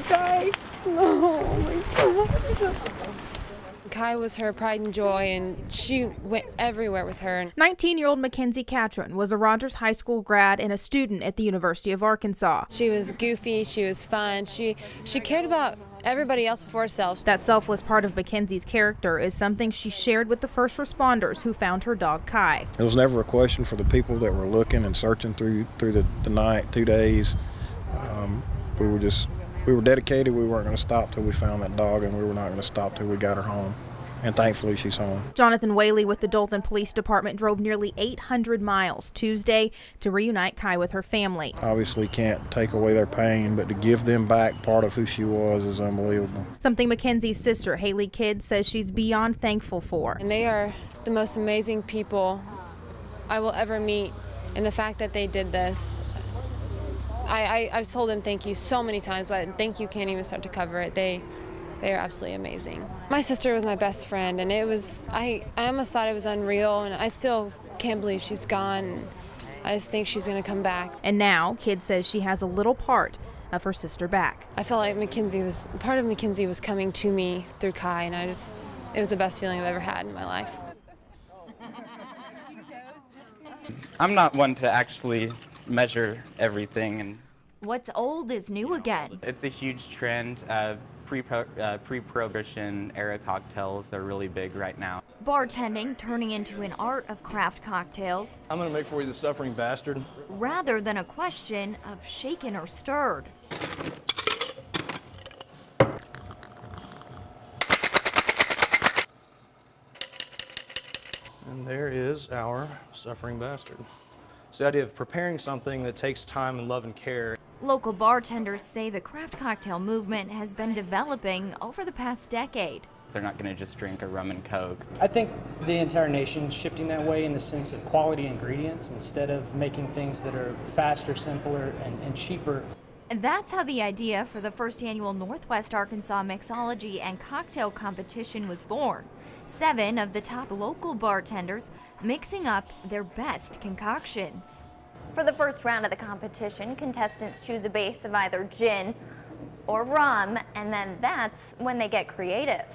Kai. Oh my God. Kai was her pride and joy, and she went everywhere with her. 19-year-old Mackenzie Catron was a Rogers High School grad and a student at the University of Arkansas. She was goofy, she was fun, she cared about everybody else before herself. That selfless part of Mackenzie's character is something she shared with the first responders who found her dog Kai. It was never a question for the people that were looking and searching through the night, 2 days. We were dedicated. We weren't going to stop till we found that dog, and we were not going to stop till we got her home. And thankfully, she's home. Jonathan Whaley with the Dothan Police Department drove nearly 800 miles Tuesday to reunite Kai with her family. Obviously can't take away their pain, but to give them back part of who she was is unbelievable. Something Mackenzie's sister, Haley Kidd, says she's beyond thankful for. And they are the most amazing people I will ever meet, and the fact that they did this, I've told them thank you so many times, but thank you can't even start to cover it. They are absolutely amazing. My sister was my best friend, and I almost thought it was unreal, and I still can't believe she's gone. I just think she's going to come back. And now, Kidd says she has a little part of her sister back. I felt like part of Mackenzie was coming to me through Kai, and it was the best feeling I've ever had in my life. I'm not one to actually measure everything. And what's old is new again. It's a huge trend. Pre-Prohibition era cocktails are really big right now. Bartending turning into an art of craft cocktails. I'm going to make for you the Suffering Bastard. Rather than a question of shaken or stirred. And there is our Suffering Bastard. It's the idea of preparing something that takes time and love and care. Local bartenders say the craft cocktail movement has been developing over the past decade. They're not going to just drink a rum and coke. I think the entire nation's shifting that way in the sense of quality ingredients instead of making things that are faster, simpler, and cheaper. And that's how the idea for the first annual Northwest Arkansas Mixology and Cocktail Competition was born. 7 of the top local bartenders mixing up their best concoctions. For the first round of the competition, contestants choose a base of either gin or rum, and then that's when they get creative.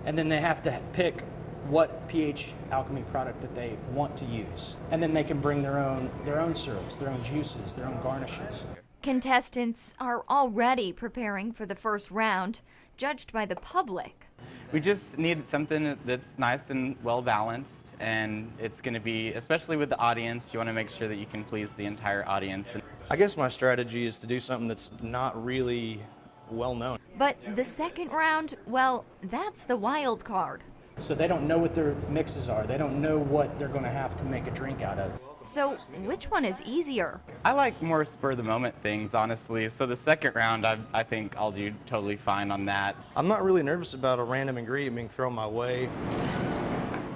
And then they have to pick what pH alchemy product that they want to use. And then they can bring their own syrups, their own juices, their own garnishes. Contestants are already preparing for the first round, judged by the public. We just need something that's nice and well balanced, and it's going to be, especially with the audience, you want to make sure that you can please the entire audience. I guess my strategy is to do something that's not really well known. But the second round, well, that's the wild card. So they don't know what their mixes are. They don't know what they're going to have to make a drink out of. So which one is easier? I like more spur-of-the-moment things, honestly. So the second round, I think I'll do totally fine on that. I'm not really nervous about a random ingredient being thrown my way.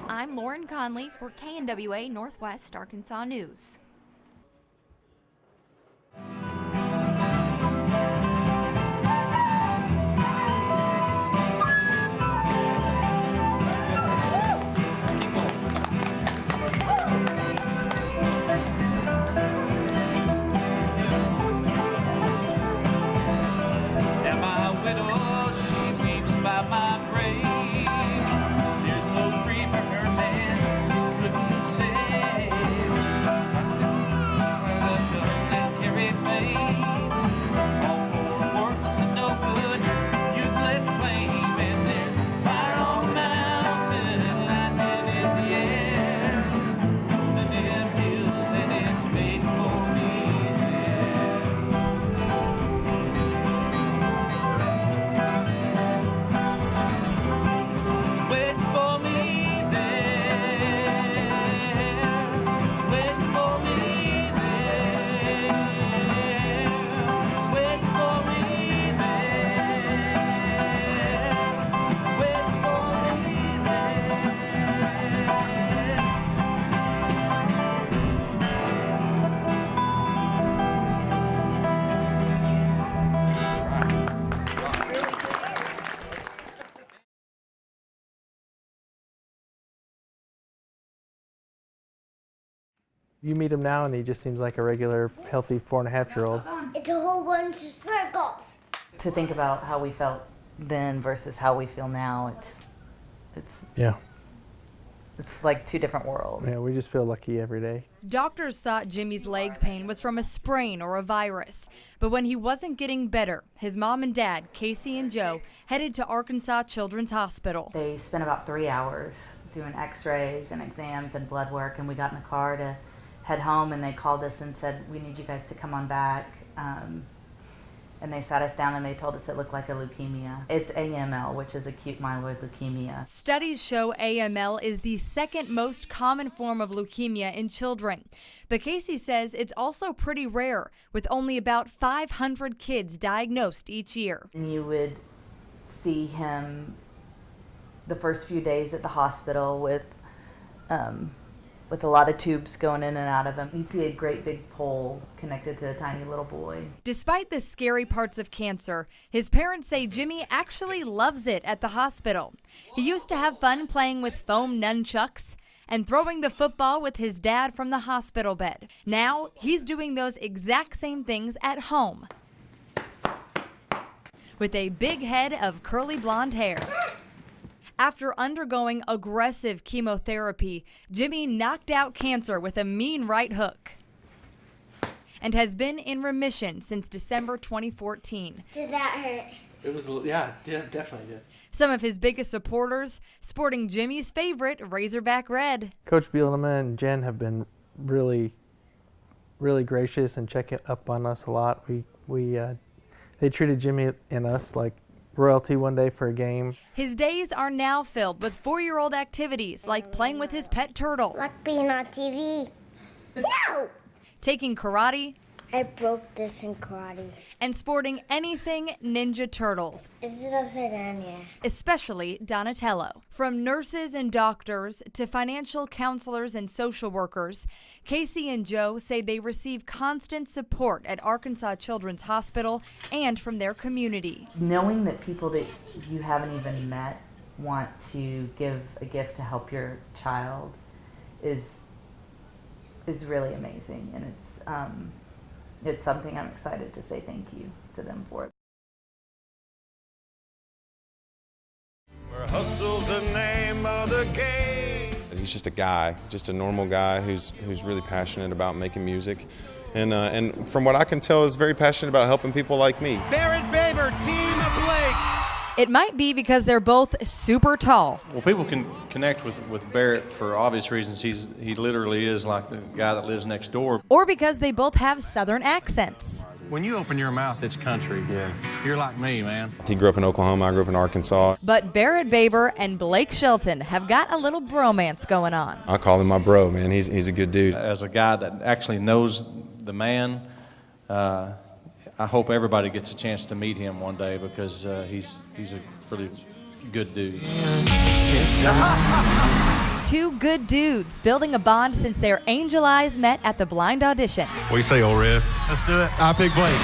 I'm Lauren Conley for KNWA Northwest Arkansas News. You meet him now and he just seems like a regular, healthy 4.5-year-old. It's a whole bunch of circles. to think about how we felt then versus how we feel now, Yeah. it's like two different worlds. Yeah, we just feel lucky every day. Doctors thought Jimmy's leg pain was from a sprain or a virus. But when he wasn't getting better, his mom and dad, Casey and Joe, headed to Arkansas Children's Hospital. They spent about 3 hours doing x-rays and exams and blood work, and we got in the car to head home, and they called us and said, we need you guys to come on back. And they sat us down and they told us it looked like a leukemia. It's AML, which is acute myeloid leukemia. Studies show AML is the second most common form of leukemia in children. But Casey says it's also pretty rare, with only about 500 kids diagnosed each year. You would see him the first few days at the hospital with a lot of tubes going in and out of him. You'd see a great big pole connected to a tiny little boy. Despite the scary parts of cancer, his parents say Jimmy actually loves it at the hospital. He used to have fun playing with foam nunchucks and throwing the football with his dad from the hospital bed. Now, he's doing those exact same things at home with a big head of curly blonde hair. After undergoing aggressive chemotherapy, Jimmy knocked out cancer with a mean right hook and has been in remission since December 2014. Did that hurt? It was, yeah, definitely did. Some of his biggest supporters sporting Jimmy's favorite Razorback red. Coach Bielema and Jen have been really, really gracious and checking up on us a lot. They treated Jimmy and us like royalty one day for a game. His days are now filled with 4-year-old activities like playing with his pet turtle. Like being on TV. No! Taking karate. I broke this in karate. And sporting anything Ninja Turtles. Is it upside down? Yeah. Especially Donatello. From nurses and doctors to financial counselors and social workers, Casey and Joe say they receive constant support at Arkansas Children's Hospital and from their community. Knowing that people that you haven't even met want to give a gift to help your child is really amazing, and it's something I'm excited to say thank you to them for. Where hustle's the name of the game. He's just a guy, just a normal guy who's really passionate about making music, and from what I can tell, is very passionate about helping people like me. Barrett Baber, team of Blake. It might be because they're both super tall. Well, people can connect with Barrett for obvious reasons. He literally is like the guy that lives next door. Or because they both have Southern accents. When you open your mouth, it's country. Yeah. You're like me, man. He grew up in Oklahoma, I grew up in Arkansas. But Barrett Baber and Blake Shelton have got a little bromance going on. I call him my bro, man. He's a good dude. As a guy that actually knows the man, I hope everybody gets a chance to meet him one day because he's a really good dude. Two good dudes building a bond since their angel eyes met at the blind audition. What do you say, old Red? Let's do it. I pick Blake.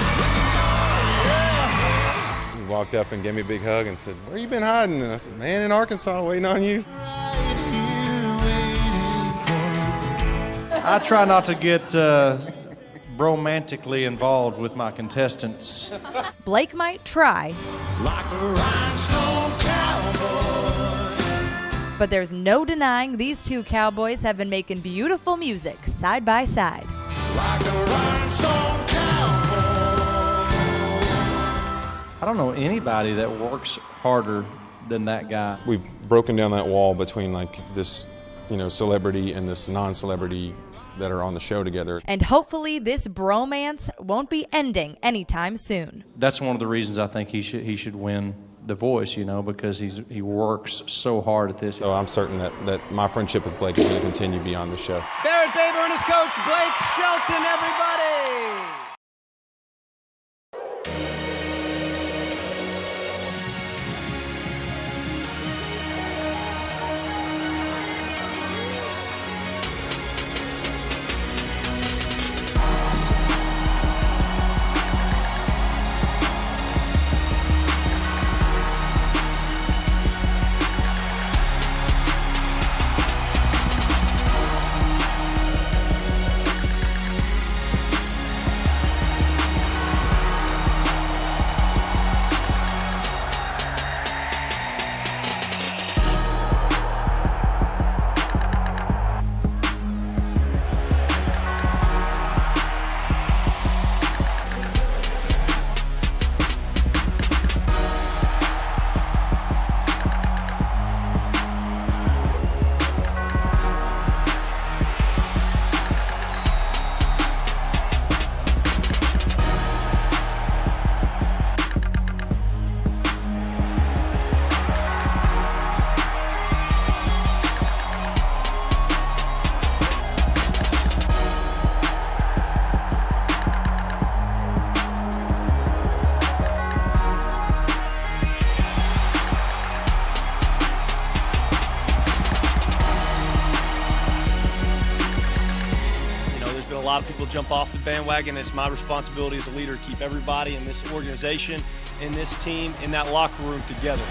He walked up and gave me a big hug and said, "Where you been hiding?" And I said, "Man, in Arkansas, waiting on you." I try not to get romantically involved with my contestants. Blake might try, Like a rhinestone cowboy. but there's no denying these two cowboys have been making beautiful music side by side. Like a rhinestone cowboy. I don't know anybody that works harder than that guy. We've broken down that wall between like this, celebrity and this non-celebrity that are on the show together. And hopefully this bromance won't be ending anytime soon. That's one of the reasons I think he should win The Voice, because he works so hard at this. So I'm certain that my friendship with Blake is going to continue beyond the show. Barrett Baber and his coach, Blake Shelton, everybody. lot of people jump off the bandwagon. It's my responsibility as a leader to keep everybody in this organization, in this team, in that locker room together.